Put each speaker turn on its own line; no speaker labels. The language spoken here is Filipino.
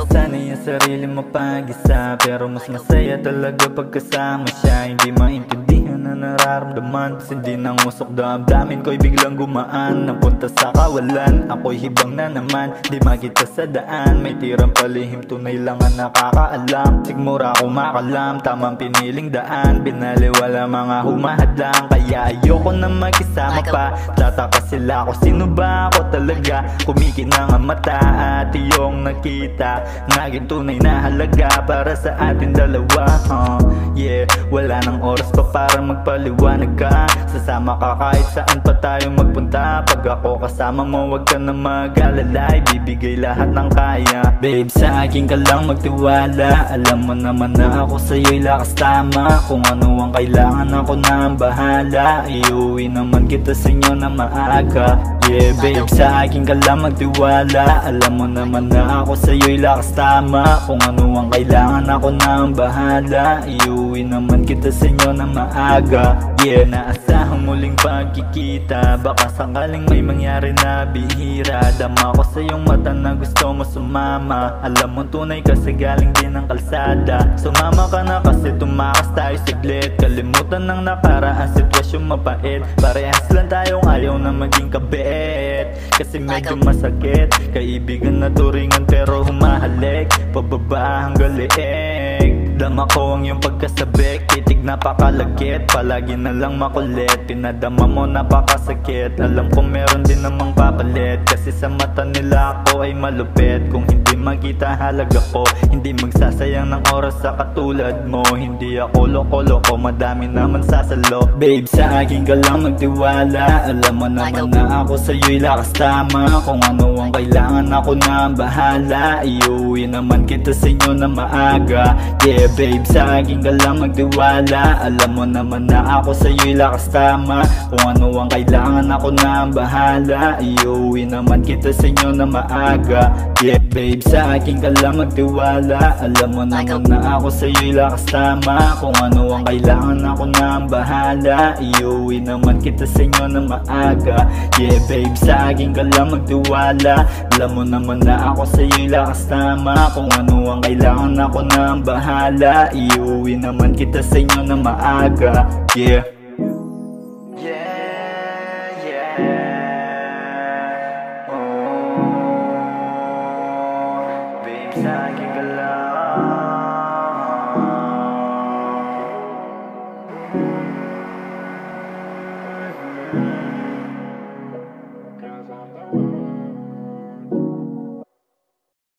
Sinasanay ang sarili mo pag-isa, pero mas masaya talaga pagkasama siya. Hindi maintindihan na nararamdaman, kasi hindi nang usok damdamin ko'y biglang gumaan. Napunta sa kawalan, ako'y hibang na naman. Di makita sa daan, may tirang palihim, tunay lang ang nakakaalam. Sigmura kumakalam, tamang piniling daan. Binaliwala mga humahadlang, kaya ayoko na makisama pa. Tataka sila kung sino ba ako talaga. Kumikinang ang mata at iyong nakita, naging tunay na halaga para sa ating dalawa. Yeah, wala nang oras pa para magpaliwanag ka. Sasama ka kahit saan pa tayo magpunta. Pag ako kasama mo, wag ka na mag-alala, ibibigay lahat ng kaya. Babe, sa akin ka lang magtiwala. Alam mo naman na ako sa'yo'y lakas tama. Kung ano ang kailangan, ako na ang bahala. Iuwi naman kita sa inyo na maaga. Yeah, babe, sa akin ka lang magtiwala. Alam mo naman na ako sa'yo'y lakas tama. Kung ano ang kailangan, ako na ang bahala. Iuwi naman kita sa inyo na maaga. Yeah, naasahang muling pagkikita. Baka sakaling may mangyari na bihira. Dama ko sa iyong mata na gusto mo sumama. Alam mo tunay kasi galing din ng kalsada. Sumama ka na kasi tumakas tayo saglit. Kalimutan ng nakaraan, sitwasyon mapait. Parehas lang tayong ayaw na maging kabit. Kasi medyo masakit, kaibigan na turingan pero humahalik. Pababa hanggang leeg. Dama ko ang iyong pagkasabik, titig napakalagkit. Palagi na lang makulit, pinadama mo napakasakit. Alam ko meron din namang papalit, kasi sa mata nila ako ay malupit. Kung hindi makita halaga ko, hindi magsasayang ng oras sa katulad mo. Hindi ako loko-loko, madami naman sasalo. Babe, sa akin ka lang magtiwala. Alam mo naman na ako sa'yo'y lakas tama. Kung ano ang kailangan, ako na ang bahala. Iuwi naman kita sa inyo na maaga. Yeah, babe, sa akin ka lang magtiwala. Alam mo naman na ako sa'yo'y lakas tama. Kung ano ang kailangan, ako na ang bahala. Iuwi naman kita sa inyo na maaga. Yeah, babe, sa akin ka lang magtiwala. Alam mo naman na ako sa'yo'y lakas tama. Kung ano ang kailangan, ako na ang bahala. Iuwi naman kita sa inyo na maaga. Yeah, babe, sa akin ka lang magtiwala. Alam mo naman na ako sa'yo'y lakas tama. Kung ano ang kailangan, ako na ang bahala. Iuwi naman kita sa inyo na maaga. Yeah.